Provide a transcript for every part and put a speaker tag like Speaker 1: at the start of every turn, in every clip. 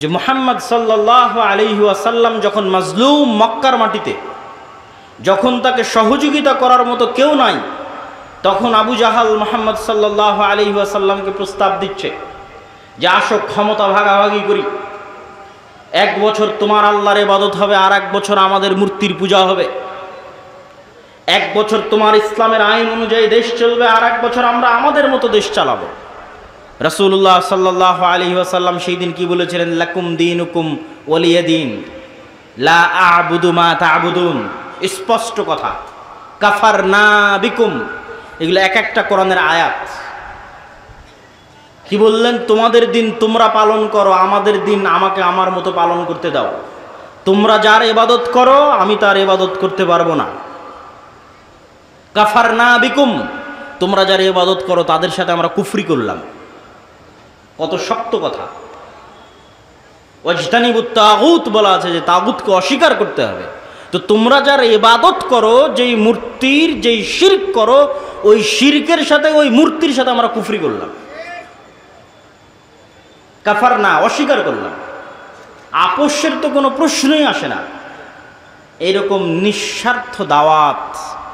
Speaker 1: যে মুহাম্মদ সাল্লাল্লাহু আলাইহি ওয়াসাল্লাম যখন মাজলুম মক্কার মাটিতে, যখন তাকে সহযোগিতা করার মতো কেউ নাই, তখন আবু জাহাল মুহাম্মদ সাল্লাল্লাহু আলাইহি ওয়াসাল্লামকে প্রস্তাব দিচ্ছে যে আসো ক্ষমতা ভাগাভাগি করি, 1 বছর তোমার আল্লাহর ইবাদত হবে, আর 1 বছর আমাদের মূর্তির পূজা হবে। 1 বছর তোমার ইসলামের আইন অনুযায়ী দেশ চলবে, আর 1 বছর আমরা আমাদের মতো দেশ চালাবো। রাসূলুল্লাহ সাল্লাল্লাহু আলাইহি ওয়াসাল্লাম সেই দিন কি বলেছিলেন? লাকুম দীনুকুম ওয়ালিয়া দীন, লা আ'বুদু মা তা'বুদুন। স্পষ্ট কথা, কাফারনা বিকুম। এগুলো এক একটা কোরআনের আয়াত। কি বললেন? তোমাদের দিন তোমরা পালন করো, আমাদের দিন আমাকে আমার মতো পালন করতে দাও। তোমরা যার ইবাদত করো আমি তার ইবাদত করতে পারবো না। কাফারনা বিকুম, তোমরা যার ইবাদত করো তাদের সাথে আমরা কুফরি করলাম। কত শক্ত কথা। ওয়াজতানিবুত তাগুত বলা আছে যে তাগুতকে অস্বীকার করতে হবে। তো তোমরা যার ইবাদত করো, যেই মূর্তির যেই শিরক করো, ওই শিরকের সাথে ওই মূর্তির সাথে আমরা কুফরি করলাম। কাফার না, অস্বীকার করলাম। আপোষের তো কোনো প্রশ্নই আসে না। এইরকম নিঃস্বার্থ দাওয়াত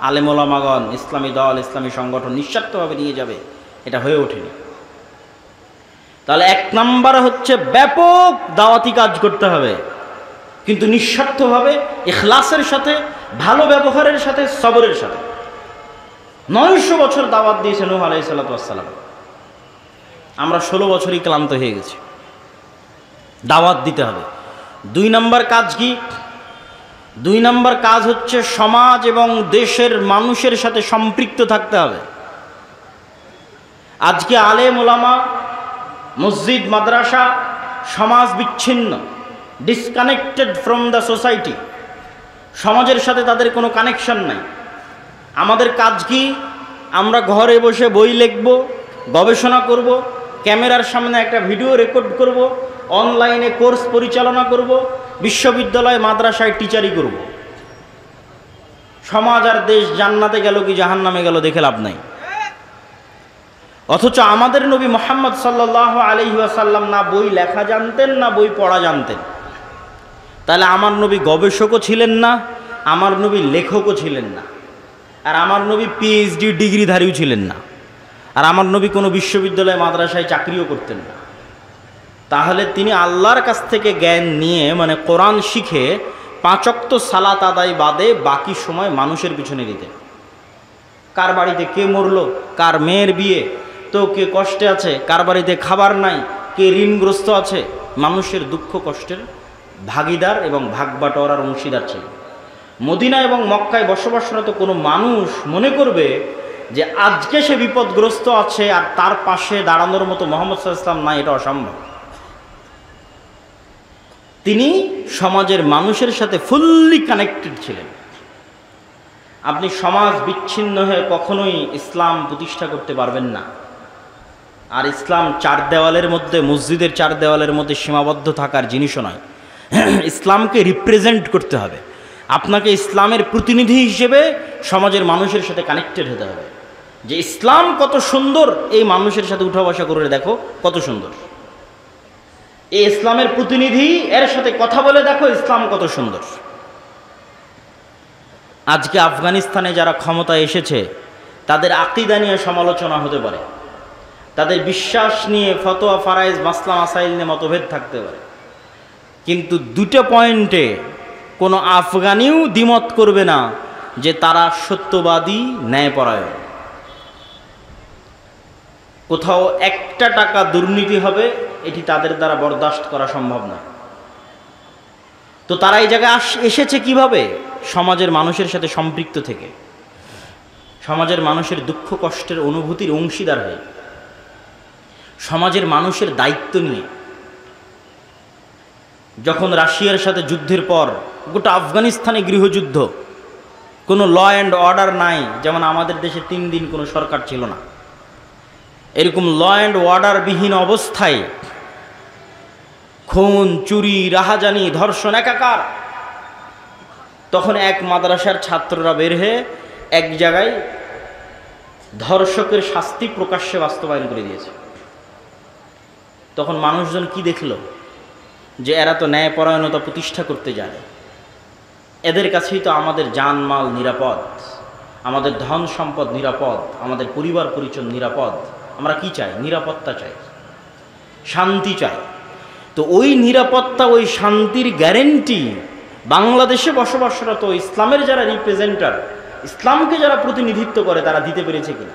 Speaker 1: আলেম ওলামাগণ, ইসলামী দল, ইসলামী সংগঠন নিঃস্বার্থভাবে নিয়ে যাবে, এটা হয়ে ওঠেনি। তাহলে 1 নাম্বার হচ্ছে ব্যাপক দাওয়াতি কাজ করতে হবে, কিন্তু নিঃস্বার্থভাবে, ইখলাসের সাথে, ভালো ব্যবহারের সাথে, সবরের সাথে। 900 বছর দাওয়াত দিয়েছেন নূহ আলাইহিস সালাতু ওয়াস সালাম। আমরা 16 বছরই ক্লান্ত হয়ে গেছি। দাওয়াত দিতে হবে। 2 নাম্বার কাজ কি? 2 নাম্বার কাজ হচ্ছে সমাজ এবং দেশের মানুষের সাথে সম্পৃক্ত থাকতে হবে। আজকে আলেম ওলামা, মসজিদ মাদ্রাসা, সমাজ বিচ্ছিন্ন, ডিসকানেক্টেড ফ্রম দ্য সোসাইটি। সমাজের সাথে তাদের কোনো কানেকশন নাই। আমাদের কাজ কি? আমরা ঘরে বসে বই লিখব, গবেষণা করব, ক্যামেরার সামনে একটা ভিডিও রেকর্ড করব, অনলাইনে কোর্স পরিচালনা করব, বিশ্ববিদ্যালয় মাদ্রাসায় টিচারি করব। সমাজ আর দেশ জান্নাতে গেল কি জাহান্নামে গেল দেখে লাভ নাই। অথচ আমাদের নবী মুহাম্মদ সাল্লাল্লাহু আলাইহি ওয়াসাল্লাম না বই লেখা জানতেন, না বই পড়া জানতেন। তাহলে আমার নবী গবেষকও ছিলেন না, আমার নবী লেখকও ছিলেন না, আর আমার নবী পিএইচডি ডিগ্রিধারীও ছিলেন না, আর আমার নবী কোনো বিশ্ববিদ্যালয় মাদ্রাসায় চাকরিও করতেন না। তাহলে তিনি আল্লাহর কাছ থেকে জ্ঞান নিয়ে, মানে কোরআন শিখে 5 ওয়াক্ত সালাত আদায় বাদে বাকি সময় মানুষের পিছনে দিতেন। কার বাড়িতে কে মরলো, কার মেয়ের বিয়ে, তো কে কষ্টে আছে, কার বাড়িতে খাবার নাই, কে ঋণগ্রস্ত আছে, মানুষের দুঃখ কষ্টের ভাগিদার এবং ভাগবাটোয়ারার অংশীদার ছিল। মদিনা এবং মক্কায় বসবাসরত কোনো মানুষ মনে করবে যে আজকে সে বিপদগ্রস্ত আছে আর তার পাশে দাঁড়ানোর মতো মুহাম্মদ সাল্লাল্লাহু আলাইহি ওয়াসাল্লাম নাই, এটা অসম্ভব। তিনি সমাজের মানুষের সাথে ফুললি কানেক্টেড ছিলেন। আপনি সমাজ বিচ্ছিন্ন হয়ে কখনোই ইসলাম প্রতিষ্ঠা করতে পারবেন না। আর ইসলাম 4 দেওয়ালের মধ্যে, মসজিদের 4 দেওয়ালের মধ্যে সীমাবদ্ধ থাকার জিনিসও নয়। ইসলামকে রিপ্রেজেন্ট করতে হবে। আপনাকে ইসলামের প্রতিনিধি হিসেবে সমাজের মানুষের সাথে কানেক্টেড হতে হবে, যে ইসলাম কত সুন্দর, এই মানুষের সাথে উঠা বসা করে দেখো কত সুন্দর। এই ইসলামের প্রতিনিধি, এর সাথে কথা বলে দেখো ইসলাম কত সুন্দর। আজকে আফগানিস্তানে যারা ক্ষমতায় এসেছে, তাদের আকীদা নিয়ে সমালোচনা হতে পারে, তাদের বিশ্বাস নিয়ে ফতোয়া ফারায়েজ মাসলা মাসাইল নিয়ে মতভেদ থাকতে পারে, কিন্তু 2টা পয়েন্টে কোনো আফগানিও দ্বিমত করবে না যে তারা সত্যবাদী, ন্যায়পরায়ণ। কোথাও 1টা টাকা দুর্নীতি হবে, এটি তাদের দ্বারা বরদাস্ত করা সম্ভব না। তো তারা এই জায়গায় এসেছে কিভাবে? সমাজের মানুষের সাথে সম্পৃক্ত থেকে, সমাজের মানুষের দুঃখ কষ্টের অনুভূতির অংশীদার হয়ে, সমাজের মানুষের দায়িত্ব নিয়ে। যখন রাশিয়ার সাথে যুদ্ধের পর গোটা আফগানিস্তানে গৃহযুদ্ধ, কোনো ল অ্যান্ড অর্ডার নাই, যেমন আমাদের দেশে 3 দিন কোনো সরকার ছিল না, এরকম ল অ্যান্ড অর্ডার বিহীন অবস্থায় খুন, চুরি, রাহাজানি, ধর্ষণ একাকার। তখন এক মাদ্রাসার ছাত্ররা বের হয়ে এক জায়গায় ধর্ষকের শাস্তি প্রকাশ্যে বাস্তবায়ন করে দিয়েছে। তখন মানুষজন কি দেখলো? যে এরা তো ন্যায়পরায়ণতা প্রতিষ্ঠা করতে জানে, এদের কাছেই তো আমাদের জানমাল নিরাপদ, আমাদের ধন সম্পদ নিরাপদ, আমাদের পরিবার পরিজন নিরাপদ। আমরা কি চাই? নিরাপত্তা চাই, শান্তি চাই। তো ওই নিরাপত্তা, ওই শান্তির গ্যারেন্টি বাংলাদেশে বসবাসরত ইসলামের যারা রিপ্রেজেন্টার, ইসলামকে যারা প্রতিনিধিত্ব করে, তারা দিতে পেরেছে কিনা?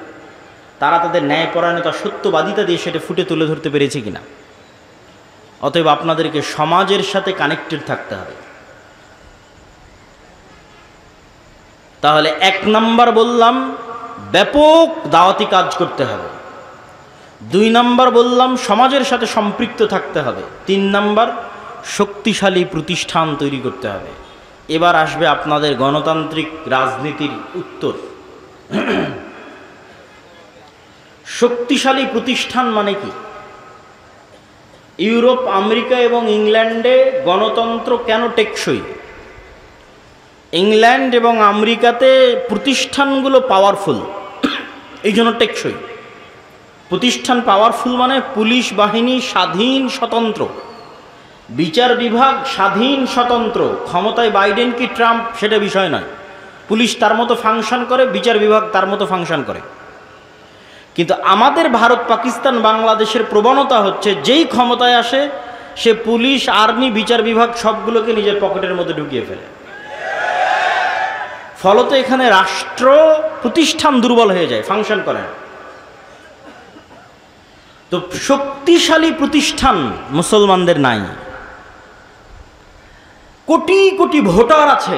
Speaker 1: তারা তাদের ন্যায়পরায়ণতা, সত্যবাদিতা দিয়ে সেটা ফুটে তুলে ধরতে পেরেছে কিনা? অতএব আপনাদেরকে সমাজের সাথে কানেক্টেড থাকতে হবে। তাহলে 1 নাম্বার বললাম ব্যাপক দাওয়াতি কাজ করতে হবে, 2 নাম্বার বললাম সমাজের সাথে সম্পৃক্ত থাকতে হবে, 3 নাম্বার শক্তিশালী প্রতিষ্ঠান তৈরি করতে হবে। এবার আসবে আপনাদের গণতান্ত্রিক রাজনীতির উত্তর। শক্তিশালী প্রতিষ্ঠান মানে কি? ইউরোপ, আমেরিকা এবং ইংল্যান্ডে গণতন্ত্র কেন টেকসই? ইংল্যান্ড এবং আমেরিকাতে প্রতিষ্ঠানগুলো পাওয়ারফুল, এই জন্য টেকসই। প্রতিষ্ঠান পাওয়ারফুল মানে পুলিশ বাহিনী স্বাধীন স্বতন্ত্র, বিচার বিভাগ স্বাধীন স্বতন্ত্র। ক্ষমতায় বাইডেন কি ট্রাম্প সেটা বিষয় নয়, পুলিশ তার মতো ফাংশন করে, বিচার বিভাগ তার মতো ফাংশন করে। কিন্তু আমাদের ভারত, পাকিস্তান, বাংলাদেশের প্রবণতা হচ্ছে যেই ক্ষমতায় আসে সে পুলিশ, আর্মি, বিচার বিভাগ সবগুলোকে নিজের পকেটের মধ্যে ঢুকিয়ে ফেলে। ফলত এখানে রাষ্ট্র প্রতিষ্ঠান দুর্বল হয়ে যায়, ফাংশন করে না। তো শক্তিশালী প্রতিষ্ঠান মুসলমানদের নাই। কোটি কোটি ভোটার আছে,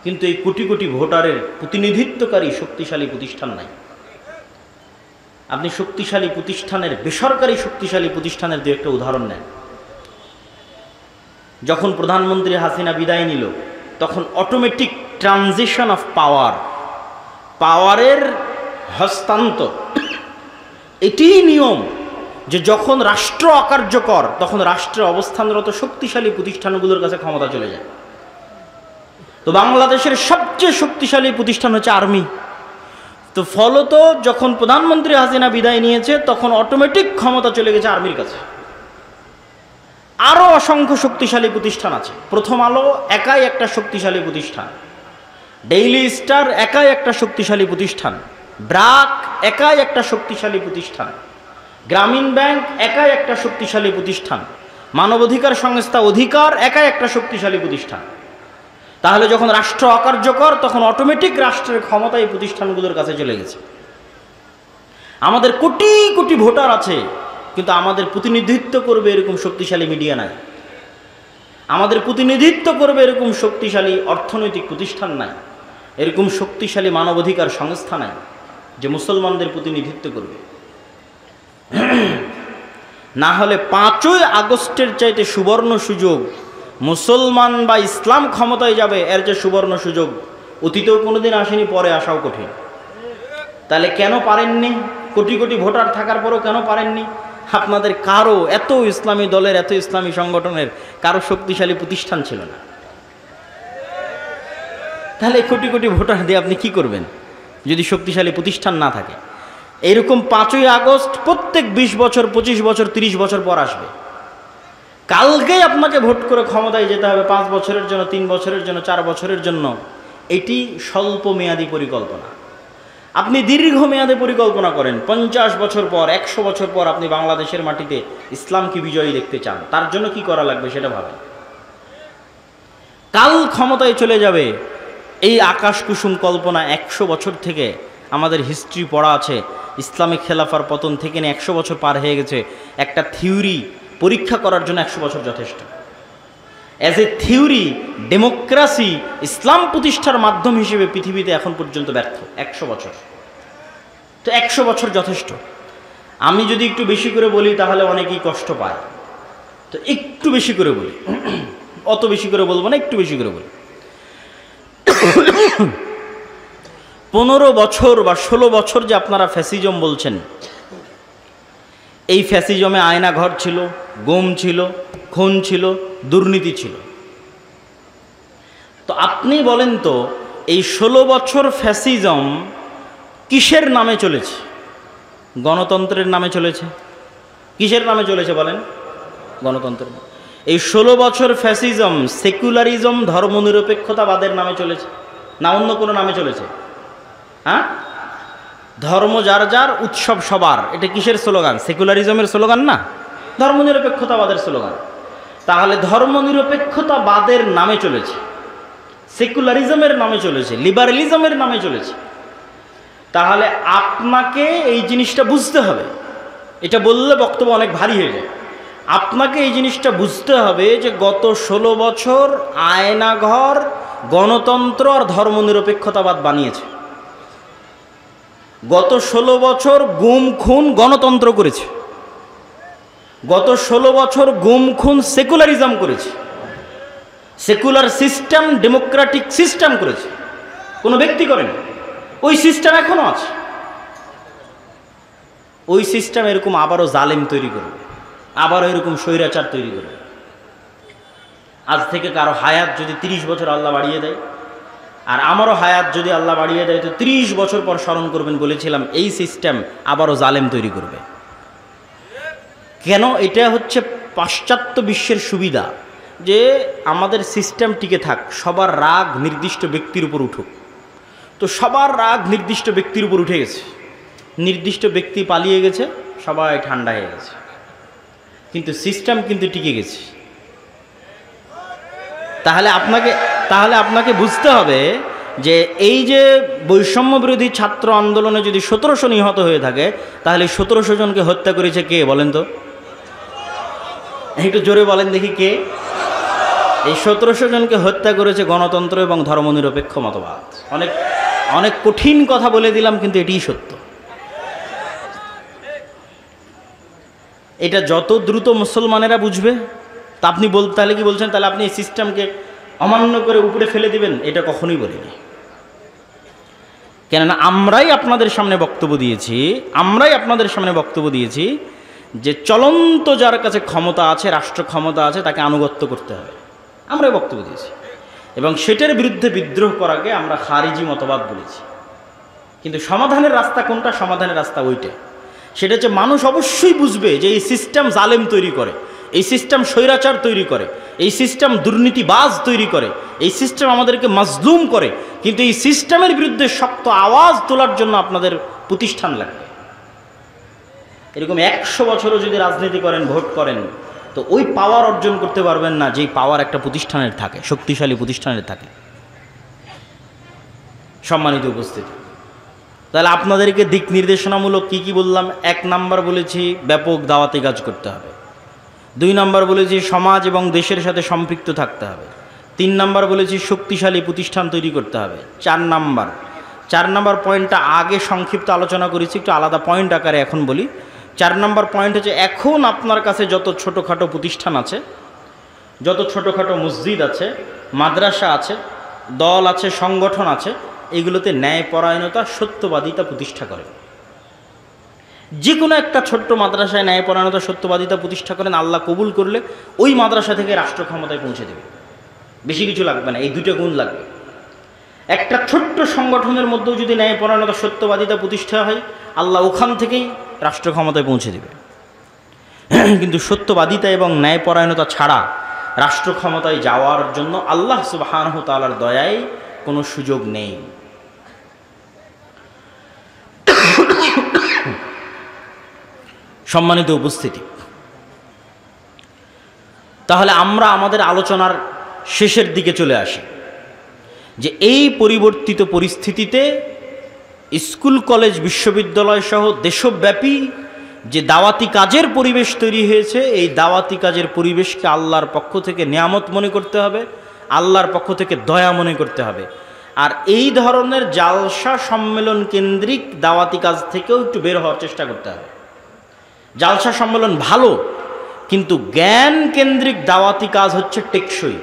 Speaker 1: কিন্তু এই কোটি কোটি ভোটারের প্রতিনিধিত্বকারী শক্তিশালী প্রতিষ্ঠান নাই। আপনি শক্তিশালী প্রতিষ্ঠানের, বেসরকারি শক্তিশালী প্রতিষ্ঠানের 2-1টা উদাহরণ নেন। যখন প্রধানমন্ত্রী হাসিনা বিদায় নিল, তখন অটোমেটিক ট্রানজিশন অফ পাওয়ার, পাওয়ারের হস্তান্তর, এটিই নিয়ম যে যখন রাষ্ট্র অকার্যকর তখন রাষ্ট্রে অবস্থানরত শক্তিশালী প্রতিষ্ঠানগুলোর কাছে ক্ষমতা চলে যায়। তো বাংলাদেশের সবচেয়ে শক্তিশালী প্রতিষ্ঠান হচ্ছে আর্মি। তো ফলত যখন প্রধানমন্ত্রী হাসিনা বিদায় নিয়েছে তখন অটোমেটিক ক্ষমতা চলে গেছে আর্মির কাছে। আরও অসংখ্য শক্তিশালী প্রতিষ্ঠান আছে। প্রথম আলো একাই একটা শক্তিশালী প্রতিষ্ঠান, ডেইলি স্টার একাই একটা শক্তিশালী প্রতিষ্ঠান, ব্রাক একাই একটা শক্তিশালী প্রতিষ্ঠান, গ্রামীণ ব্যাংক একাই একটা শক্তিশালী প্রতিষ্ঠান, মানবাধিকার সংস্থা অধিকার একাই একটা শক্তিশালী প্রতিষ্ঠান। তাহলে যখন রাষ্ট্র অকার্যকর তখন অটোমেটিক রাষ্ট্রের ক্ষমতা এই প্রতিষ্ঠানগুলোর কাছে চলে গেছে। আমাদের কোটি কোটি ভোটার আছে, কিন্তু আমাদের প্রতিনিধিত্ব করবে এরকম শক্তিশালী মিডিয়া নাই, আমাদের প্রতিনিধিত্ব করবে এরকম শক্তিশালী অর্থনৈতিক প্রতিষ্ঠান নাই, এরকম শক্তিশালী মানবাধিকার সংস্থা নাই যে মুসলমানদের প্রতিনিধিত্ব করবে। না হলে 5ই আগস্টের চাইতে সুবর্ণ সুযোগ, মুসলমান বা ইসলাম ক্ষমতায় যাবে, এর যে সুবর্ণ সুযোগ অতীতেও কোনোদিন আসেনি, পরে আসাও কঠিন। তাহলে কেন পারেননি? কোটি কোটি ভোটার থাকার পরেও কেন পারেননি? আপনাদের কারো, এত ইসলামী দলের, এত ইসলামী সংগঠনের কারো শক্তিশালী প্রতিষ্ঠান ছিল না। তাহলে কোটি কোটি ভোটার দিয়ে আপনি কি করবেন যদি শক্তিশালী প্রতিষ্ঠান না থাকে? এরকম 5ই আগস্ট প্রত্যেক 20 বছর, 25 বছর, 30 বছর পর আসবে। কালকেই আপনাকে ভোট করে ক্ষমতায় যেতে হবে 5 বছরের জন্য, 3 বছরের জন্য, 4 বছরের জন্য। এটি স্বল্প মেয়াদী পরিকল্পনা। আপনি দীর্ঘমেয়াদে পরিকল্পনা করেন, 50 বছর পর, 100 বছর পর আপনি বাংলাদেশের মাটিতে ইসলামকে বিজয়ী দেখতে চান, তার জন্য কি করা লাগবে সেটা ভাবেন। কাল ক্ষমতায় চলে যাবে এই আকাশ কুসুম কল্পনা 100 বছর থেকে আমাদের হিস্ট্রি পড়া আছে। ইসলামিক খেলাফার পতন থেকে নিয়ে 100 বছর পার হয়ে গেছে। একটা থিওরি পরীক্ষা করার জন্য 100 বছর যথেষ্ট। অ্যাজ এ থিওরি, ডেমোক্রেসি ইসলাম প্রতিষ্ঠার মাধ্যম হিসেবে পৃথিবীতে এখন পর্যন্ত ব্যর্থ। 100 বছর, তো 100 বছর যথেষ্ট। আমি যদি একটু বেশি করে বলি তাহলে অনেকেই কষ্ট পায়, তো একটু বেশি করে বলি, অত বেশি করে বলবো না, একটু বেশি করে বলি। 15 বছর বা 16 বছর যে আপনারা ফ্যাসিজম বলছেন, এই ফ্যাসিজমে আয়নাঘর ছিল, গুম ছিল, খুন ছিল, দুর্নীতি ছিল। তো আপনি বলেন তো এই 16 বছর ফ্যাসিজম কিসের নামে চলেছে? গণতন্ত্রের নামে চলেছে। কিসের নামে চলেছে বলেন? গণতন্ত্রের। এই 16 বছর ফ্যাসিজম, সেকুলারিজম, ধর্মনিরপেক্ষতাবাদের নামে চলেছে না অন্য কোনো নামে চলেছে? হ্যাঁ, ধর্ম যার যার, উৎসব সবার, এটা কিসের স্লোগান? সেকুলারিজমের স্লোগান না, ধর্মনিরপেক্ষতাবাদের স্লোগান। তাহলে ধর্মনিরপেক্ষতাবাদের নামে চলেছে, সেকুলারিজমের নামে চলেছে, লিবারেলিজমের নামে চলেছে। তাহলে আপনাকে এই জিনিসটা বুঝতে হবে। এটা বললে বক্তব্য অনেক ভারী হয়ে যায়। আপনাকে এই জিনিসটা বুঝতে হবে যে গত 16 বছর আয়নাঘর গণতন্ত্র আর ধর্মনিরপেক্ষতাবাদ বানিয়েছে। গত 16 বছর গুম খুন গণতন্ত্র করেছে। গত 16 বছর গুম খুন সেকুলারিজম করেছে। সেকুলার সিস্টেম ডেমোক্রেটিক সিস্টেম করেছে, কোনো ব্যক্তি করেনি। ওই সিস্টেম এখনো আছে। ওই সিস্টেম এরকম আবারও জালেম তৈরি করবে, আবারও এরকম স্বৈরাচার তৈরি করবে। আজ থেকে কারো হায়াত যদি 30 বছর আল্লাহ বাড়িয়ে দেয়, আর আমারও হায়াত যদি আল্লাহ বাড়িয়ে দেয়, তো 30 বছর পর স্মরণ করবেন, বলেছিলাম এই সিস্টেম আবারও জালেম তৈরি করবে। কেন? এটা হচ্ছে পাশ্চাত্য বিশ্বের সুবিধা, যে আমাদের সিস্টেম টিকে থাক, সবার রাগ নির্দিষ্ট ব্যক্তির উপর উঠুক। তো সবার রাগ নির্দিষ্ট ব্যক্তির উপর উঠে গেছে, নির্দিষ্ট ব্যক্তি পালিয়ে গেছে, সবাই ঠান্ডা হয়ে গেছে, কিন্তু সিস্টেম কিন্তু টিকে গেছে। তাহলে আপনাকে বুঝতে হবে যে এই যে বৈষম্য বিরোধী ছাত্র আন্দোলনে যদি 1700 নিহত হয়ে থাকে, তাহলে 1700 জনকে হত্যা করেছে কে বলেন তো? একটু জোরে বলেন দেখি, কে? এই 1700 জনকে হত্যা করেছে গণতন্ত্র এবং ধর্মনিরপেক্ষ মতবাদ। অনেক অনেক কঠিন কথা বলে দিলাম, কিন্তু এটিই সত্য। এটা যত দ্রুত মুসলমানেরা বুঝবে, তা আপনি তাহলে কি বলছেন তাহলে আপনি এই সিস্টেমকে অমান্য করে উপরে ফেলে দিবেন? এটা কখনোই বলিনি। কেননা আমরাই আপনাদের সামনে বক্তব্য দিয়েছি যে চলন্ত যার কাছে ক্ষমতা আছে, রাষ্ট্র ক্ষমতা আছে, তাকে আনুগত্য করতে হবে। আমরাই বক্তব্য দিয়েছি, এবং সেটার বিরুদ্ধে বিদ্রোহ করাকে আমরা খারিজি মতবাদ বলেছি। কিন্তু সমাধানের রাস্তা কোনটা? সমাধানের রাস্তা ওইটা। সেটা হচ্ছে মানুষ অবশ্যই বুঝবে যে এই সিস্টেম জালেম তৈরি করে, এই সিস্টেম স্বৈরাচার তৈরি করে, এই সিস্টেম দুর্নীতিবাজ তৈরি করে, এই সিস্টেম আমাদেরকে মাজলুম করে। কিন্তু এই সিস্টেমের বিরুদ্ধে শক্ত আওয়াজ তোলার জন্য আপনাদের প্রতিষ্ঠান লাগবে। এরকম 100 বছরও যদি রাজনীতি করেন, ভোট করেন, তো ওই পাওয়ার অর্জন করতে পারবেন না যেই পাওয়ার একটা প্রতিষ্ঠানের থাকে, শক্তিশালী প্রতিষ্ঠানের থাকে। সম্মানিত উপস্থিতি, তাহলে আপনাদেরকে দিক নির্দেশনামূলক কি বললাম? 1 নাম্বার বলেছি ব্যাপক দাওয়াতি কাজ করতে হবে। 2 নাম্বার বলেছি সমাজ এবং দেশের সাথে সম্পৃক্ত থাকতে হবে। 3 নাম্বার বলেছি শক্তিশালী প্রতিষ্ঠান তৈরি করতে হবে। 4 নাম্বার পয়েন্টটা আগে সংক্ষিপ্ত আলোচনা করেছি, একটু আলাদা পয়েন্ট আকারে এখন বলি। 4 নাম্বার পয়েন্ট হচ্ছে, এখন আপনার কাছে যত ছোটোখাটো প্রতিষ্ঠান আছে, যত ছোটোখাটো মসজিদ আছে, মাদ্রাসা আছে, দল আছে, সংগঠন আছে, এগুলোতে ন্যায়পরায়ণতা, সত্যবাদিতা প্রতিষ্ঠা করে। যে কোনো একটা ছোট্ট মাদ্রাসায় ন্যায়পরায়ণতা, সত্যবাদিতা প্রতিষ্ঠা করেন, আল্লাহ কবুল করলে ওই মাদ্রাসা থেকে রাষ্ট্র ক্ষমতায় পৌঁছে দেবে। বেশি কিছু লাগবে না, এই 2টা গুণ লাগবে। একটা ছোট্ট সংগঠনের মধ্যেও যদি ন্যায়পরায়ণতা, সত্যবাদিতা প্রতিষ্ঠা হয়, আল্লাহ ওখান থেকেই রাষ্ট্র ক্ষমতায় পৌঁছে দেবে। কিন্তু সত্যবাদিতা এবং ন্যায়পরায়ণতা ছাড়া রাষ্ট্র ক্ষমতায় যাওয়ার জন্য আল্লাহ সুবহানাহু ওয়া তাআলার দয়ায় কোনো সুযোগ নেই। সম্মানিত উপস্থিতি, তাহলে আমরা আমাদের আলোচনার শেষের দিকে চলে আসি যে এই পরিবর্তিত পরিস্থিতিতে স্কুল, কলেজ, বিশ্ববিদ্যালয় সহ দেশব্যাপী যে দাওয়াতি কাজের পরিবেশ তৈরি হয়েছে, এই দাওয়াতি কাজের পরিবেশকে আল্লাহর পক্ষ থেকে নিয়ামত মনে করতে হবে, আল্লাহর পক্ষ থেকে দয়া মনে করতে হবে। আর এই ধরনের জালসা সম্মেলন কেন্দ্রিক দাওয়াতি কাজ থেকেও একটু বের হওয়ার চেষ্টা করতে হবে। জালসা সম্মেলন ভালো, কিন্তু জ্ঞান কেন্দ্রিক দাওয়াতি কাজ হচ্ছে টেকসই।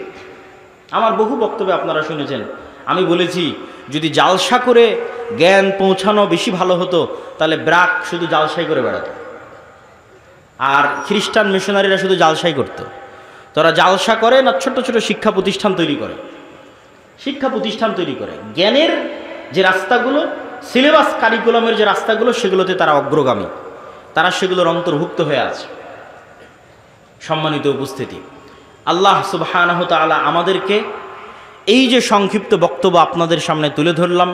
Speaker 1: আমার বহু বক্তব্যে আপনারা শুনেছেন, আমি বলেছি যদি জালসা করে জ্ঞান পৌঁছানো বেশি ভালো হতো, তাহলে ব্রাক শুধু জালসাই করে বেড়াতো, আর খ্রিস্টান মিশনারিরা শুধু জালসাই করত। তারা জালসা করে না, ছোট ছোট শিক্ষা প্রতিষ্ঠান তৈরি করে, জ্ঞানের যে রাস্তাগুলো, সিলেবাস কারিকুলামের যে রাস্তাগুলো, সেগুলোতে তারা অগ্রগামী, তারা সেগুলোর অন্তর্ভুক্ত হয়ে আছে। সম্মানিত উপস্থিতি, আল্লাহ সুবহানাহু তাআলা আমাদেরকে এই যে সংক্ষিপ্ত বক্তব্য আপনাদের সামনে তুলে ধরলাম,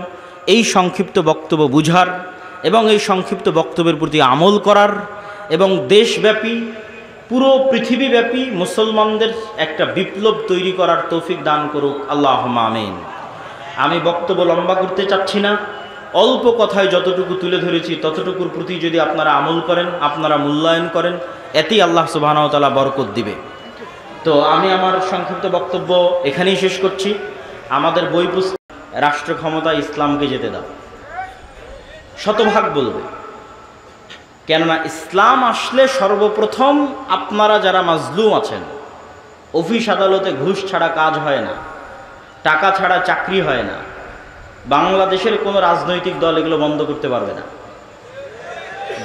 Speaker 1: এই সংক্ষিপ্ত বক্তব্য বুঝার এবং এই সংক্ষিপ্ত বক্তব্যের প্রতি আমল করার এবং দেশব্যাপী পুরো পৃথিবীব্যাপী মুসলমানদের একটা বিপ্লব তৈরি করার তৌফিক দান করুক আল্লাহুম্মা আমিন। আমি বক্তব্য লম্বা করতে চাচ্ছি না, অল্প কথায় যতটুকু তুলে ধরেছি ততটুকুর প্রতি যদি আপনারা আমল করেন, আপনারা মূল্যায়ন করেন, এতেই আল্লাহ সুবহানাহু ওয়া তাআলা বরকত দিবে। তো আমি আমার সংক্ষিপ্ত বক্তব্য এখানেই শেষ করছি। আমাদের বই পুস্তক রাষ্ট্র ক্ষমতা ইসলামকে যেতে দাও, শতভাগ বলবে, কেননা ইসলাম আসলে সর্বপ্রথম আপনারা যারা মাজলুম আছেন, অফিস আদালতে ঘুষ ছাড়া কাজ হয় না, টাকা ছাড়া চাকরি হয় না, বাংলাদেশের কোনো রাজনৈতিক দল এগুলো বন্ধ করতে পারবে না,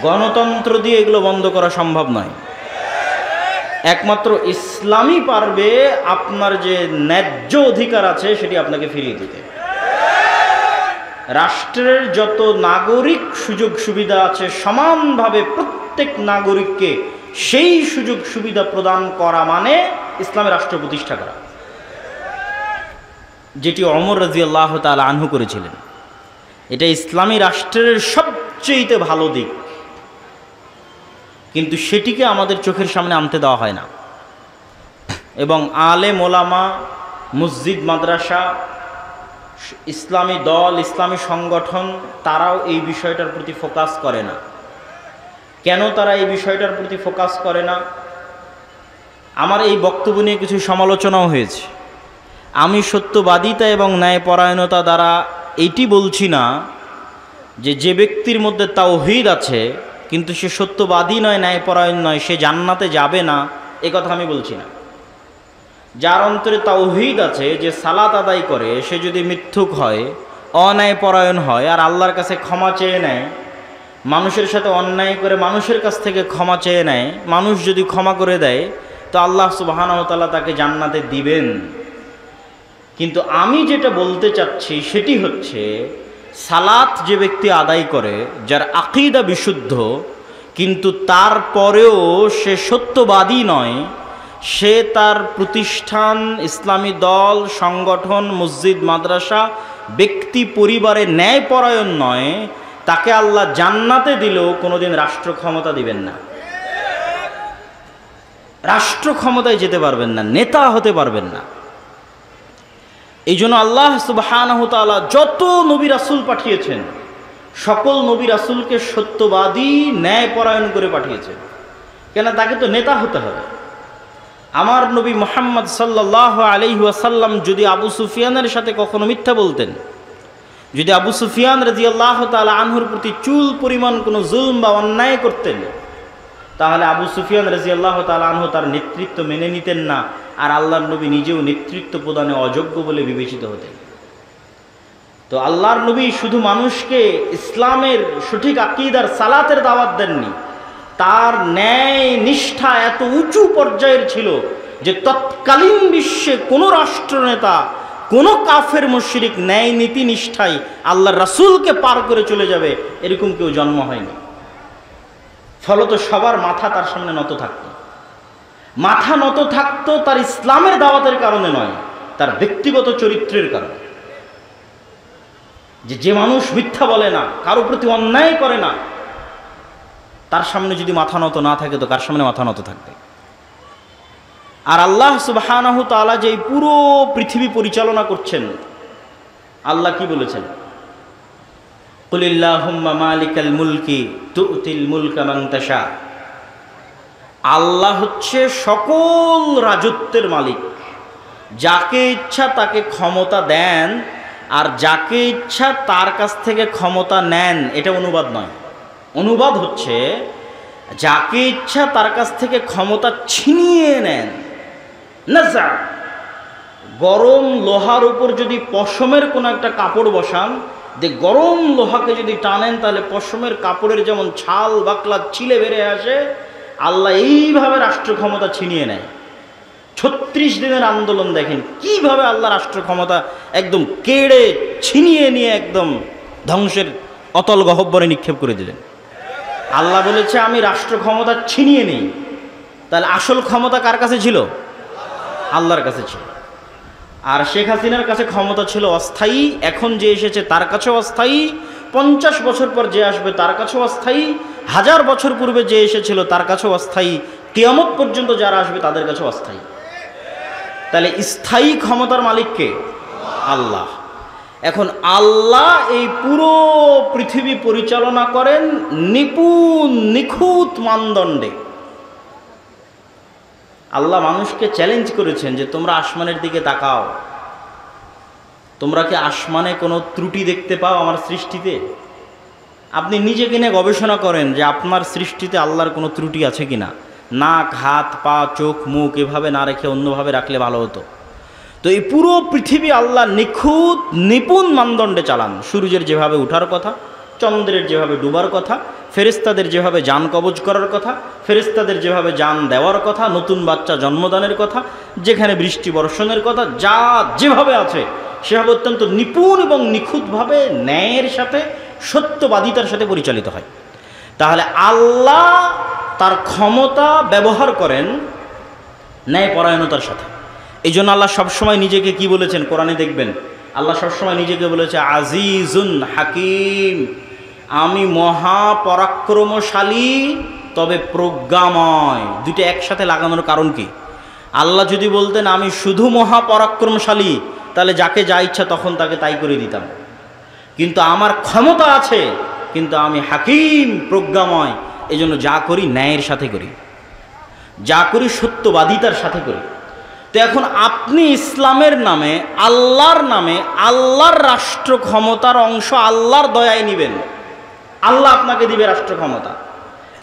Speaker 1: গণতন্ত্র দিয়ে এগুলো বন্ধ করা সম্ভব নয়। একমাত্র ইসলামই পারবে আপনার যে ন্যায্য অধিকার আছে সেটি আপনাকে ফিরিয়ে দিতে। রাষ্ট্রের যত নাগরিক সুযোগ সুবিধা আছে সমানভাবে প্রত্যেক নাগরিককে সেই সুযোগ সুবিধা প্রদান করা মানে ইসলামের রাষ্ট্র প্রতিষ্ঠা করা, যেটি ওমর রাদিয়াল্লাহু তাআলা আনহু করেছিলেন। এটা ইসলামী রাষ্ট্রের সবচেয়ে ভালো দিক, কিন্তু সেটিকে আমাদের চোখের সামনে আনতে দেওয়া হয় না। এবং আলেম ওলামা, মসজিদ মাদ্রাসা, ইসলামী দল, ইসলামী সংগঠন তারাও এই বিষয়টার প্রতি ফোকাস করে না। কেন তারা এই বিষয়টার প্রতি ফোকাস করে না? আমার এই বক্তব্য নিয়ে কিছু সমালোচনাও হয়েছে। আমি সত্যবাদিতা এবং ন্যায়পরায়ণতা দ্বারা এইটি বলছি না যে ব্যক্তির মধ্যে তাওহীদ আছে কিন্তু সে সত্যবাদী নয়, ন্যায়পরায়ণ নয়, সে জান্নাতে যাবে না, এ কথা আমি বলছি না। যার অন্তরে তাওহীদ আছে, যে সালাত আদায় করে, সে যদি মিথ্যুক হয়, অন্যায়পরায়ণ হয় আর আল্লাহর কাছে ক্ষমা চেয়ে নেয়, মানুষের সাথে অন্যায় করে মানুষের কাছ থেকে ক্ষমা চেয়ে নেয়, মানুষ যদি ক্ষমা করে দেয় তো আল্লাহ সুবহানাহু ওয়া তাআলা তাকে জান্নাতে দিবেন। কিন্তু আমি যেটা বলতে চাচ্ছি সেটি হচ্ছে, সালাত যে ব্যক্তি আদায় করে, যার আকীদা বিশুদ্ধ, কিন্তু তারপরেও সে সত্যবাদী নয়, সে তার প্রতিষ্ঠান, ইসলামী দল, সংগঠন, মসজিদ মাদ্রাসা, ব্যক্তি পরিবারে ন্যায়পরায়ণ নয়, তাকে আল্লাহ জান্নাতে দিলেও কোনোদিন রাষ্ট্র ক্ষমতা দিবেন না, রাষ্ট্র ক্ষমতায় যেতে পারবেন না, নেতা হতে পারবেন না। এই জন্য আল্লাহ সুবহানাহু তাআলা যত নবী রাসূল পাঠিয়েছেন, সকল নবী রাসূলকে সত্যবাদী, ন্যায়পরায়ণ করে পাঠিয়েছেন। কেন? তাকে তো নেতা হতে হবে। আমার নবী মুহাম্মদ সাল্লাল্লাহু আলাইহি ওয়াসাল্লাম যদি আবু সুফিয়ানের সাথে কখনো মিথ্যা বলতেন, যদি আবু সুফিয়ান রাদিয়াল্লাহু তাআলা আনহুর প্রতি চুল পরিমাণ কোনো জুলম বা অন্যায় করতেন, তাহলে আবু সুফিয়ান রাদিয়াল্লাহু তাআলা আনহু তার নেতৃত্ব মেনে নিতেন না, আর আল্লাহর নবী নিজেও নেতৃত্ব প্রদানে অযোগ্য বলে বিবেচিত হতেন। তো আল্লাহর নবী শুধু মানুষকে ইসলামের সঠিক আকীদার, সালাতের দাওয়াত দেননি, তার ন্যায় নিষ্ঠা এত উঁচু পর্যায়ের ছিল যে তৎকালীন বিশ্বে কোনো রাষ্ট্রনেতা, কোনো কাফের মুশরিক ন্যায় নীতি নিষ্ঠায় আল্লাহর রাসূলকে পার করে চলে যাবে এরকম কেউ জন্ম হয়নি। ফলত সবার মাথা তার সামনে নত থাকত। মাথা নত থাকতো তার ইসলামের দাওয়াতের কারণে নয়, তার ব্যক্তিগত চরিত্রের কারণে। যে মানুষ মিথ্যা বলে না, কারো প্রতি অন্যায় করে না, তার সামনে যদি মাথা নত না থাকে তো কার সামনে মাথা নত থাকবে? আর আল্লাহ সুবহানাহু তাআলা যে পুরো পৃথিবী পরিচালনা করছেন, আল্লাহ কি বলেছেন? কুলিল্লাহুম্মা মালিকাল মুলকি তুতিল মুলকা মান তাশা। আল্লাহ হচ্ছে সকল রাজত্বের মালিক, যাকে ইচ্ছা তাকে ক্ষমতা দেন, আর যাকে ইচ্ছা তার কাছ থেকে ক্ষমতা নেন। এটা অনুবাদ নয়, অনুবাদ হচ্ছে যাকে ইচ্ছা তার কাছ থেকে ক্ষমতা ছিনিয়ে নেন। নাজা, গরম লোহার উপর যদি পশমের কোনো একটা কাপড় বসান, যে গরম লোহাকে যদি টানেন তাহলে পশমের কাপড়ের যেমন ছাল বাকলা ছিলে বেড়ে আসে, আল্লাহ এইভাবে রাষ্ট্র ক্ষমতা ছিনিয়ে নেয়। 36 দিনের আন্দোলন দেখেন কিভাবে আল্লাহ রাষ্ট্র ক্ষমতা একদম কেড়ে ছিনিয়ে নিয়ে একদম ধ্বংসের অতল গহ্বরে নিক্ষেপ করে দিলেন। আল্লাহ বলেছে আমি রাষ্ট্র ক্ষমতা ছিনিয়ে নেই, তাহলে আসল ক্ষমতা কার কাছে ছিল? আল্লাহর কাছে ছিল। আর শেখ হাসিনার কাছে ক্ষমতা ছিল অস্থায়ী, এখন যে এসেছে তার কাছেও অস্থায়ী, 50 বছর পর যে আসবে তার কাছেও অস্থায়ী, 1000 বছর পূর্বে যে এসেছিল তার কাছেও অস্থায়ী, কিয়ামত পর্যন্ত যারা আসবে তাদের কাছেও অস্থায়ী। তাহলে স্থায়ী ক্ষমতার মালিক কে? আল্লাহ। এখন আল্লাহ এই পুরো পৃথিবী পরিচালনা করেন নিপুণ নিখুঁত মানদণ্ডে। আল্লাহ মানুষকে চ্যালেঞ্জ করেছেন যে তোমরা আসমানের দিকে তাকাও, তোমরা কি আসমানে কোনো ত্রুটি দেখতে পাও আমার সৃষ্টিতে? আপনি নিজেকে নিয়ে গবেষণা করেন যে আপনার সৃষ্টিতে আল্লাহর কোনো ত্রুটি আছে কিনা। নাক, হাত, পা, চোখ, মুখ এভাবে না রেখে অন্যভাবে রাখলে ভালো হতো। তো এই পুরো পৃথিবী আল্লাহ নিখুঁত নিপুণ মানদণ্ডে চালান। সূর্যের যেভাবে ওঠার কথা, চন্দ্রের যেভাবে ডুবার কথা, ফেরেশতাদের যেভাবে যান কবজ করার কথা, ফেরেশতাদের যেভাবে যান দেওয়ার কথা, নতুন বাচ্চা জন্মদানের কথা, যেখানে বৃষ্টি বর্ষণের কথা, যা যেভাবে আছে সেভাবে অত্যন্ত নিপুণ এবং নিখুঁতভাবে ন্যায়ের সাথে সত্যবাদিতার সাথে পরিচালিত হয়। তাহলে আল্লাহ তার ক্ষমতা ব্যবহার করেন ন্যায়পরায়ণতার সাথে। এই জন্য আল্লাহ সবসময় নিজেকে কি বলেছেন কোরআনে দেখবেন, আল্লাহ সবসময় নিজেকে বলেছে আজিজুন হাকিম, আমি মহাপরাক্রমশালী তবে প্রজ্ঞাময়। দুটো একসাথে লাগানোর কারণ কি? আল্লাহ যদি বলতেন আমি শুধু মহাপরাক্রমশালী, তাহলে যাকে যা ইচ্ছা তখন তাকে তাই করে দিতাম। কিন্তু আমার ক্ষমতা আছে, কিন্তু আমি হাকিম প্রজ্ঞাময়, এই জন্য যা করি ন্যায়ের সাথে করি, যা করি সত্যবাদিতার সাথে করি। তো এখন আপনি ইসলামের নামে, আল্লাহর নামে, আল্লাহর রাষ্ট্র ক্ষমতার অংশ আল্লাহর দয়ায় নিবেন। আল্লাহ আপনাকে দিবে রাষ্ট্র ক্ষমতা,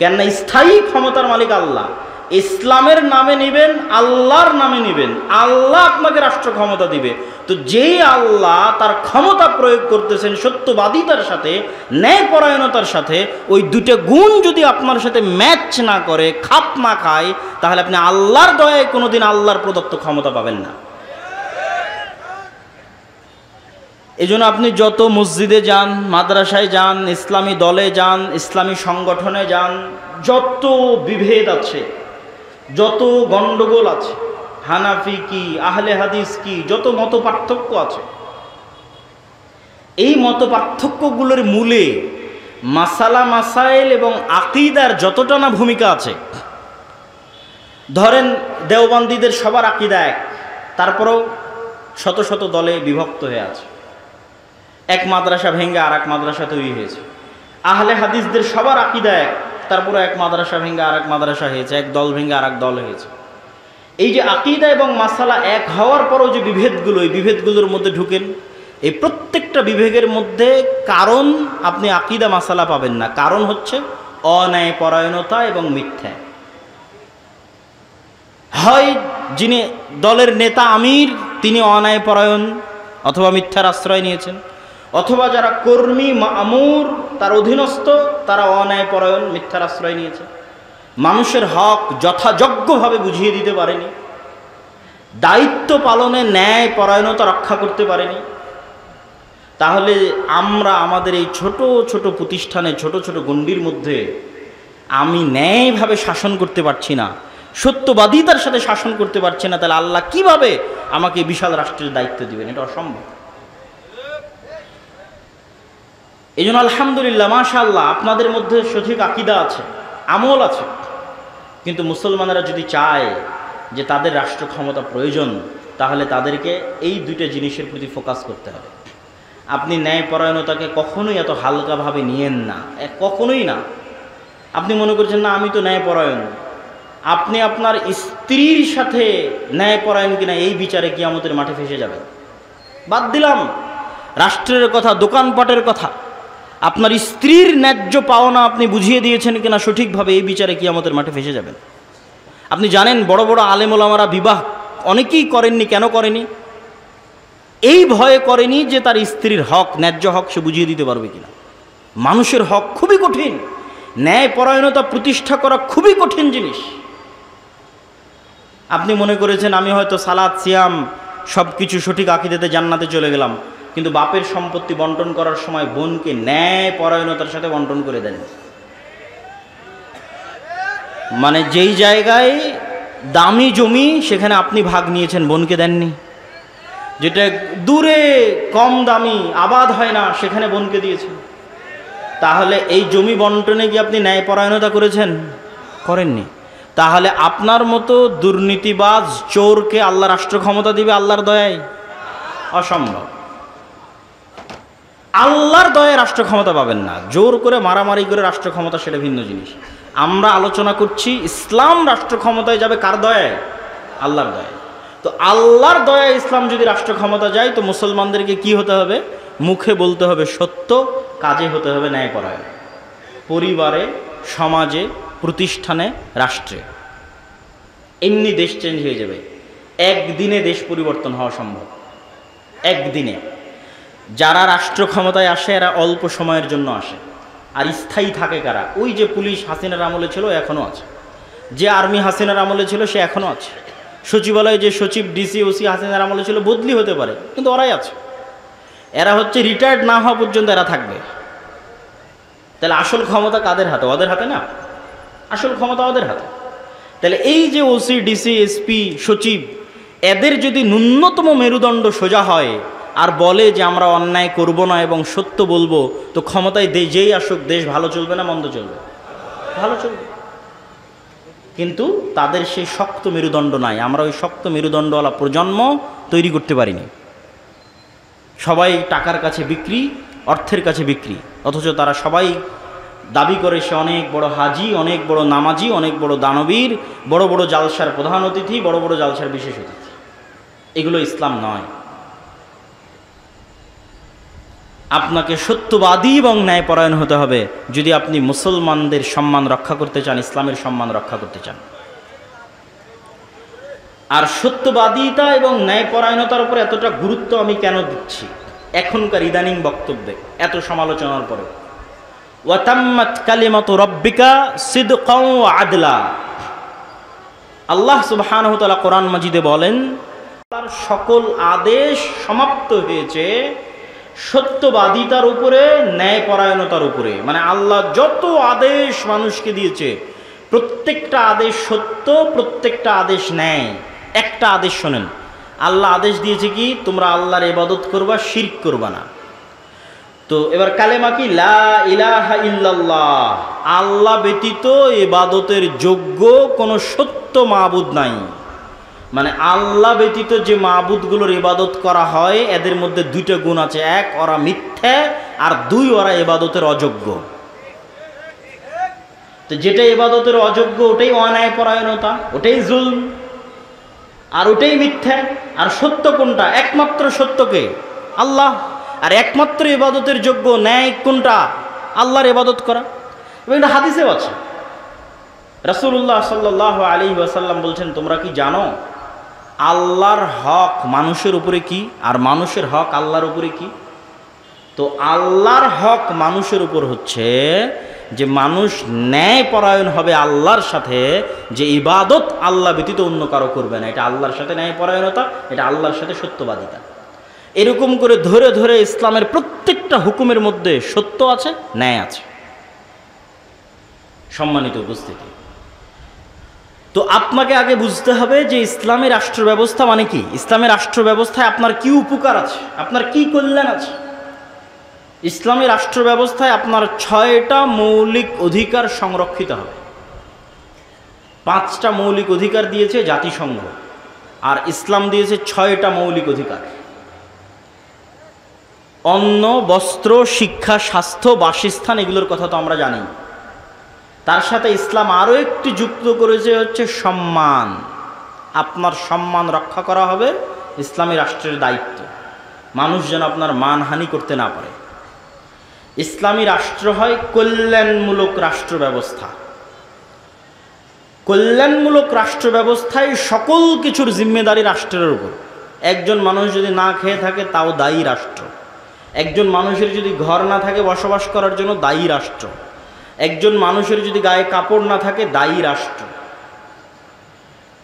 Speaker 1: কেননা স্থায়ী ক্ষমতার মালিক আল্লাহ। ইসলামের নামে নিবেন, আল্লাহর নামে নিবেন, আল্লাহ আপনাকে রাষ্ট্র ক্ষমতা দিবে। তো যেই আল্লাহ তার ক্ষমতা প্রয়োগ করতেছেন সত্যবাদিতার সাথে, ন্যায়পরায়ণতার সাথে, ওই দুটো গুণ যদি আপনার সাথে ম্যাচ না করে, খাপ না খায়, তাহলে আপনি আল্লাহর দয়ায় কোনোদিন আল্লাহর প্রদত্ত ক্ষমতা পাবেন না। এই জন্য আপনি যত মসজিদে যান, মাদ্রাসায় যান, ইসলামী দলে যান, ইসলামী সংগঠনে যান, যত বিভেদ আছে, যত গণ্ডগোল আছে, হানাফি কি, আহলে হাদিস কি, যত মত পার্থক্য আছে, এই মত পার্থক্যগুলোর মূলে মাসালা মাসাইল এবং আকিদার যতটা না ভূমিকা আছে। ধরেন দেওবন্দীদের সবার আকিদা এক, তারপরেও শত শত দলে বিভক্ত হয়ে আছে। এক মাদ্রাসা ভেঙে আর এক মাদ্রাসা তৈরি হয়েছে। আহলে হাদিসদের সবার আকিদা এক, তারপরে এক মাদ্রাসা ভেঙে আর এক মাদ্রাসা হয়েছে, এক দল ভেঙে আর এক দল হয়েছে। এই যে আকিদা এবং মাসালা এক হওয়ার পরও যে বিভেদগুলো, এই বিভেদগুলোর মধ্যে ঢুকেন, এই প্রত্যেকটা বিভেদের মধ্যে কারণ আপনি আকিদা মাসালা পাবেন না। কারণ হচ্ছে অন্যায়পরায়ণতা এবং মিথ্যা। হয় যিনি দলের নেতা আমির তিনি অন্যায়পরায়ণ অথবা মিথ্যার আশ্রয় নিয়েছেন, অথবা যারা কর্মী মামুর তার অধীনস্থ তারা অন্যায়পরায়ণ মিথ্যার আশ্রয় নিয়েছে। মানুষের হক যথাযোগ্যভাবে বুঝিয়ে দিতে পারেনি, দায়িত্ব পালনে ন্যায়পরায়ণতা রক্ষা করতে পারেনি। তাহলে আমরা আমাদের এই ছোট ছোট প্রতিষ্ঠানে, ছোট ছোট গণ্ডির মধ্যে আমি ন্যায়ভাবে শাসন করতে পারছি না, সত্যবাদিতার সাথে শাসন করতে পারছি না, তাহলে আল্লাহ কিভাবে আমাকে বিশাল রাষ্ট্রের দায়িত্ব দিবেন? এটা অসম্ভব। এই জন্য আলহামদুলিল্লাহ, মাশাআল্লাহ, আপনাদের মধ্যে সঠিক আকীদা আছে, আমল আছে। কিন্তু মুসলমানেরা যদি চায় যে তাদের রাষ্ট্র ক্ষমতা প্রয়োজন, তাহলে তাদেরকে এই দুইটা জিনিসের প্রতি ফোকাস করতে হবে। আপনি ন্যায়পরায়ণতাকে কখনোই এত হালকাভাবে নিয়েন না, কখনোই না। আপনি মনে করছেন না আমি তো ন্যায়পরায়ণ, আপনি আপনার স্ত্রীর সাথে ন্যায়পরায়ণ কিনা এই বিচারে কিয়ামতের মাঠে ফেসে যাবেন। বাদ দিলাম রাষ্ট্রের কথা, দোকানপাটের কথা, আপনার স্ত্রীর ন্যায্য পাওনা আপনি বুঝিয়ে দিয়েছেন কিনা সঠিকভাবে, এই বিচারে কিয়ামতের মাঠে ফেসে যাবেন। আপনি জানেন বড় বড় আলেম ওলামারা বিবাহ অনেকেই করেননি। কেন করেনি? এই ভয়ে করেনি যে তার স্ত্রীর হক, ন্যায্য হক সে বুঝিয়ে দিতে পারবে কিনা। মানুষের হক খুবই কঠিন, ন্যায়পরায়ণতা প্রতিষ্ঠা করা খুবই কঠিন জিনিস। আপনি মনে করেছেন আমি হয়তো সালাত সিয়াম সব কিছু সঠিক আকীদাতে জান্নাতে চলে গেলাম, কিন্তু বাপের সম্পত্তি বন্টন করার সময় বোনকে ন্যায়পরায়ণতার সাথে বন্টন করে দেন। মানে যেই জায়গায় দামি জমি সেখানে আপনি ভাগ নিয়েছেন, বোনকে দেননি। যেটা দূরে কম দামি আবাদ হয় না সেখানে বোনকে দিয়েছেন। তাহলে এই জমি বন্টনে কি আপনি ন্যায়পরায়ণতা করেছেন? করেননি। তাহলে আপনার মতো দুর্নীতিবাজ চোরকে আল্লাহ রাষ্ট্র ক্ষমতা দিবে আল্লাহর দয়ায়? অসম্ভব। আল্লাহর দয়ায় রাষ্ট্র ক্ষমতা পাবেন না। জোর করে মারামারি করে রাষ্ট্র ক্ষমতা সেটা ভিন্ন জিনিস। আমরা আলোচনা করছি ইসলাম রাষ্ট্র ক্ষমতায় যাবে কার দয়ায়? আল্লাহর দয়ায়। তো আল্লাহর দয়ায় ইসলাম যদি রাষ্ট্র ক্ষমতা যায় তো মুসলমানদেরকে কি হতে হবে? মুখে বলতে হবে সত্য, কাজে হতে হবে ন্যায়পরায়ণ। পরিবারে, সমাজে, প্রতিষ্ঠানে, রাষ্ট্রে। এমনি দেশ চেঞ্জ হয়ে যাবে। একদিনে দেশ পরিবর্তন হওয়া সম্ভব, একদিনে। যারা রাষ্ট্র ক্ষমতায় আসে এরা অল্প সময়ের জন্য আসে, আর স্থায়ী থাকে কারা? ওই যে পুলিশ হাসিনার আমলে ছিল এখনও আছে, যে আর্মি হাসিনার আমলে ছিল সে এখনও আছে, সচিবালয়ে যে সচিব ডিসি ওসি হাসিনার আমলে ছিল বদলি হতে পারে কিন্তু ওরাই আছে। এরা হচ্ছে রিটায়ার্ড না হওয়া পর্যন্ত এরা থাকবে। তাহলে আসল ক্ষমতা কাদের হাতে? ওদের হাতে না, আসল ক্ষমতা ওদের হাতে। তাহলে এই যে ওসি ডিসি এসপি সচিব, এদের যদি ন্যূনতম মেরুদণ্ড সোজা হয় আর বলে যে আমরা অন্যায় করব না এবং সত্য বলবো, তো ক্ষমতায় যেই আসুক দেশ ভালো চলবে না মন্দ চলবে? ভালো চলবে। কিন্তু তাদের সেই শক্ত মেরুদণ্ড নাই। আমরা ওই শক্ত মেরুদণ্ডওয়ালা প্রজন্ম তৈরি করতে পারিনি। সবাই টাকার কাছে বিক্রি, অর্থের কাছে বিক্রি, অথচ তারা সবাই দাবি করে সে অনেক বড় হাজি, অনেক বড় নামাজি, অনেক বড় দানবীর, বড় বড় জালসার প্রধান অতিথি, বড় বড় জালসার বিশেষ অতিথি। এগুলো ইসলাম নয়। আপনাকে সত্যবাদী এবং ন্যায়পরায়ণ হতে হবে যদি আপনি মুসলমানদের সম্মান রক্ষা করতে চান, ইসলামের সম্মান রক্ষা করতে চান। আর সত্যবাদিতা এবং ন্যায়পরায়ণতার উপর এতটা গুরুত্ব আমি কেন দিচ্ছি এখনকার ইদানিং বক্তব্যে এত সমালোচনার পরে? ওয়াতাম্মাত কালিমাতু রাব্বিকা সিদকাও ওয়া আদলা। আল্লাহ সুবহানাহু ওয়া তাআলা কোরআন মাজিদে বলেন, তার সকল আদেশ সমাপ্ত হয়েছে সত্যবাদিতার উপরে, ন্যায়পরায়ণতার উপরে। মানে আল্লাহ যত আদেশ মানুষকে দিয়েছে প্রত্যেকটা আদেশ সত্য, প্রত্যেকটা আদেশ ন্যায়। একটা আদেশ শোনেন, আল্লাহ আদেশ দিয়েছে কি? তোমরা আল্লাহর ইবাদত করবা, শিরক করবা না। তো এবার কালেমা কি? লা ইলাহা ইল্লাল্লাহ। আল্লাহ ব্যতীত ইবাদতের যোগ্য কোনো সত্য মাবুদ নাই। মানে আল্লাহ ব্যতীত যে মাবুদগুলোর ইবাদত করা হয় এদের মধ্যে দুইটা গুণ আছে। এক, ওরা মিথ্যা, আর দুই, ওরা ইবাদতের অযোগ্য। তো যেটা ইবাদতের অযোগ্য ওটাই অন্যায়পরায়ণতা, ওটাই জুলম, আর ওটাই মিথ্যা। আর সত্য কোনটা? একমাত্র সত্যকে আল্লাহ। আর একমাত্র ইবাদতের যোগ্য ন্যায় কোনটা? আল্লাহর ইবাদত করা। এবং এটা হাদিসেও আছে। রাসূলুল্লাহ সাল্লাল্লাহু আলাইহি ওয়াসাল্লাম বলছেন, তোমরা কি জানো আল্লাহর হক মানুষের উপরে কি আর মানুষের হক আল্লাহর উপরে কি? তো আল্লাহর হক মানুষের উপর হচ্ছে যে মানুষ ন্যায়পরায়ণ হবে আল্লাহর সাথে, যে ইবাদত আল্লাহ ব্যতীত অন্য কারো করবে না। এটা আল্লাহর সাথে ন্যায়পরায়ণতা, এটা আল্লাহর সাথে সত্যবাদিতা। এরকম করে ধরে ধরে ইসলামের প্রত্যেকটা হুকুমের মধ্যে সত্য আছে, ন্যায় আছে। সম্মানিত উপস্থিতি, তো আপনাকে আগে বুঝতে হবে যে ইসলামী রাষ্ট্র ব্যবস্থা মানে কি। ইসলামী রাষ্ট্র ব্যবস্থায় আপনার কি উপকার আছে, আপনার কি কল্যাণ আছে। ইসলামী রাষ্ট্র ব্যবস্থায় আপনার 6টা মৌলিক অধিকার সংরক্ষিত হবে। 5টা মৌলিক অধিকার দিয়েছে জাতিসংঘ, আর ইসলাম দিয়েছে 6টা মৌলিক অধিকার। অন্ন, বস্ত্র, শিক্ষা, স্বাস্থ্য, বাসস্থান, এগুলোর কথা তো আমরা জানি। তার সাথে ইসলাম আরও একটি যুক্ত করেছে হচ্ছে সম্মান। আপনার সম্মান রক্ষা করা হবে, ইসলামী রাষ্ট্রের দায়িত্ব। মানুষ যেন আপনার মানহানি করতে না পারে। ইসলামী রাষ্ট্র হয় কল্যাণমূলক রাষ্ট্র ব্যবস্থা। কল্যাণমূলক রাষ্ট্র ব্যবস্থায় সকল কিছুর জিম্মেদারি রাষ্ট্রের উপর। একজন মানুষ যদি না খেয়ে থাকে তাও দায়ী রাষ্ট্র। একজন মানুষের যদি ঘর না থাকে বসবাস করার জন্য দায়ী রাষ্ট্র। একজন মানুষের যদি গায়ে কাপড় না থাকে দায়ী রাষ্ট্র।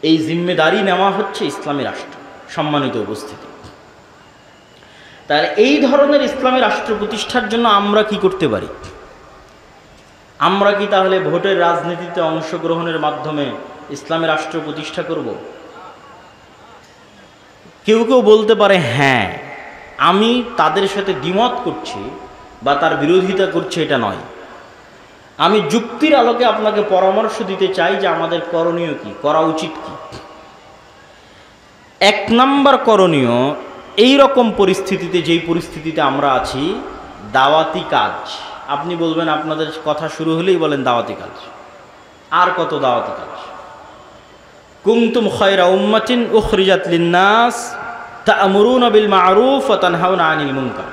Speaker 1: এই জিম্মেদারি নেওয়া হচ্ছে ইসলামী রাষ্ট্র। সম্মানিত উপস্থিতি, তাহলে এই ধরনের ইসলামী রাষ্ট্র প্রতিষ্ঠার জন্য আমরা কি করতে পারি? আমরা কি তাহলে ভোটের রাজনীতিতে অংশগ্রহণের মাধ্যমে ইসলামী রাষ্ট্র প্রতিষ্ঠা করব? কেউ কেউ বলতে পারে হ্যাঁ, আমি তাদের সাথে দ্বিমত করছি বা তার বিরোধিতা করছি এটা নয়, আমি যুক্তির আলোকে আপনাকে পরামর্শ দিতে চাই যে আমাদের করণীয় কি, করা উচিত কি। 1 নাম্বার করণীয়, এই রকম পরিস্থিতিতে, যেই পরিস্থিতিতে আমরা আছি, দাওয়াতি কাজ। আপনি বলবেন, আপনাদের কথা শুরু হলেই বলেন দাওয়াতি কাজ, আর কত দাওয়াতি কাজ। কুনতুম খায়রা উম্মাতিন উখরিজাত লিন-নাস তা'মুরুনা বিল মা'রুফ ওয়া তানহাউনা আনিল মুনকার।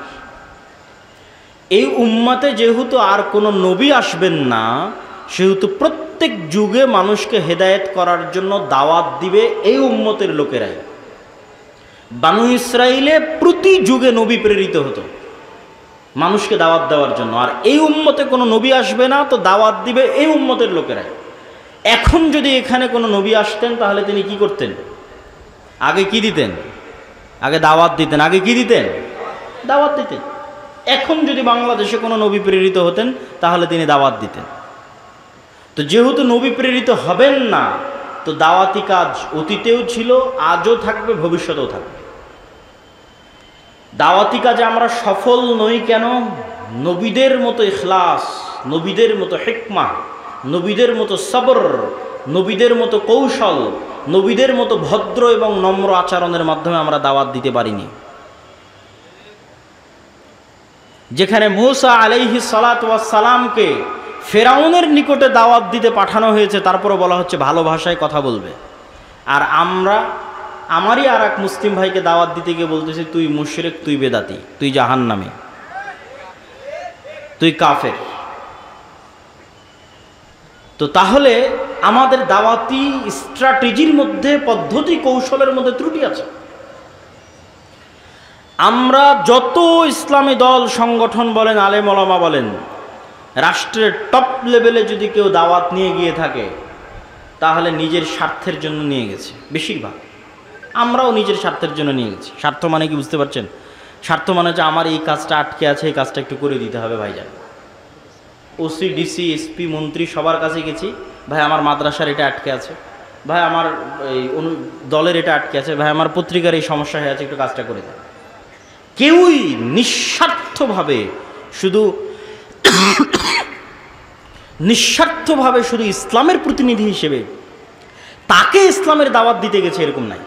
Speaker 1: এই উম্মতে যেহেতু আর কোনো নবী আসবেন না, সেহেতু প্রত্যেক যুগে মানুষকে হেদায়েত করার জন্য দাওয়াত দিবে এই উম্মতের লোকেরাই। বানু ইসরাইলে প্রতি যুগে নবী প্রেরিত হতো মানুষকে দাওয়াত দেওয়ার জন্য, আর এই উম্মতে কোনো নবী আসবে না, তো দাওয়াত দিবে এই উম্মতের লোকেরাই। এখন যদি এখানে কোনো নবী আসতেন, তাহলে তিনি কি করতেন? আগে কি দিতেন? আগে দাওয়াত দিতেন। আগে কি দিতেন? দাওয়াত দিতেন। এখন যদি বাংলাদেশে কোনো নবী প্রেরিত হতেন, তাহলে তিনি দাওয়াত দিতেন। তো যেহেতু নবী প্রেরিত হবেন না, তো দাওয়াতি কাজ অতীতেও ছিল, আজও থাকবে, ভবিষ্যতেও থাকবে। দাওয়াতি কাজে আমরা সফল নই কেন? নবীদের মতো ইখলাস, নবীদের মতো হিকমা, নবীদের মতো সবর, নবীদের মতো কৌশল, নবীদের মতো ভদ্র এবং নম্র আচরণের মাধ্যমে আমরা দাওয়াত দিতে পারিনি। যেখানে মূসা আলাইহিস সালাতু ওয়াস সালামকে ফেরাউনের নিকটে দাওয়াত দিতে পাঠানো হয়েছে, তারপরে বলা হচ্ছে ভালো ভাষায় কথা বলবে, আর আমরা আমারই আর এক মুসলিম ভাইকে দাওয়াত দিতে গিয়ে বলতেছি তুই মুশরিক, তুই বেদাতি, তুই জাহান্নামী, তুই কাফের। তো তাহলে আমাদের দাওয়াতি স্ট্র্যাটেজির মধ্যে, পদ্ধতি কৌশলের মধ্যে ত্রুটি আছে। আমরা যত ইসলামী দল সংগঠন বলেন, আলেম ওলামা বলেন, রাষ্ট্রের টপ লেভেলে যদি কেউ দাওয়াত নিয়ে গিয়ে থাকে, তাহলে নিজের স্বার্থের জন্য নিয়ে গেছে বেশিরভাগ। আমরাও নিজের স্বার্থের জন্য নিয়ে গেছি। স্বার্থ মানে কি বুঝতে পারছেন? স্বার্থ মানে যে আমার এই কাজটা আটকে আছে, এই কাজটা একটু করে দিতে হবে ভাইজান। ওসি, ডিসি, এসপি, মন্ত্রী সবার কাছে গেছি, ভাই আমার মাদ্রাসার এটা আটকে আছে, ভাই আমার এই দলের এটা আটকে আছে, ভাই আমার পত্রিকার এই সমস্যা হয়ে আছে, একটু কাজটা করে দেয়। কেউই নিঃস্বার্থভাবে শুধু ইসলামের প্রতিনিধি হিসেবে তাকে ইসলামের দাওয়াত দিতে গেছে, এরকম নাই।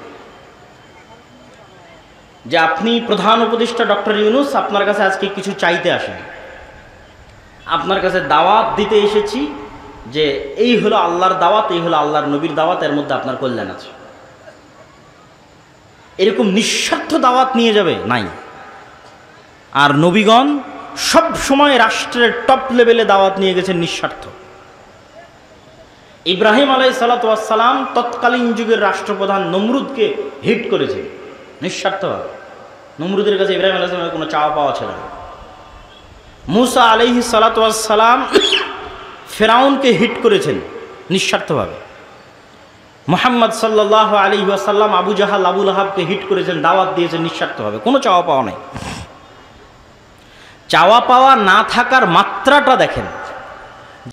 Speaker 1: যে আপনি প্রধান উপদেষ্টা ডক্টর ইউনূস, আপনার কাছে আজকে কিছু চাইতে আসেন, আপনার কাছে দাওয়াত দিতে এসেছি যে এই হলো আল্লাহর দাওয়াত, এই হলো আল্লাহর নবীর দাওয়াত, এর মধ্যে আপনার কল্যাণ আছে। এরকম নিঃস্বার্থ দাওয়াত নিয়ে যাবে নাই। আর নবীগণ সব সময় রাষ্ট্রের টপ লেভেলে দাওয়াত নিয়ে গেছেন নিঃস্বার্থ। ইব্রাহিম আলাইহিস সালাতু ওয়াস সালাম তৎকালীন যুগের রাষ্ট্রপ্রধান নমরুদকে হিট করেছেন নিঃস্বার্থভাবে। নমরুদের কাছে ইব্রাহিম আলাইহিস সালামের কোনো চাওয়া পাওয়া ছিল না। মূসা আলাইহিস সালাতু ওয়াস সালাম ফেরাউনকে হিট করেছেন নিঃস্বার্থভাবে। মুহাম্মদ সাল্লাল্লাহু আলাইহি ওয়াসাল্লাম আবু জাহাল, আবু লাহাবকে হিট করেছেন, দাওয়াত দিয়েছেন নিঃস্বার্থভাবে, কোনো চাওয়া পাওয়া নাই। চাওয়া পাওয়া না থাকার মাত্রাটা দেখেন।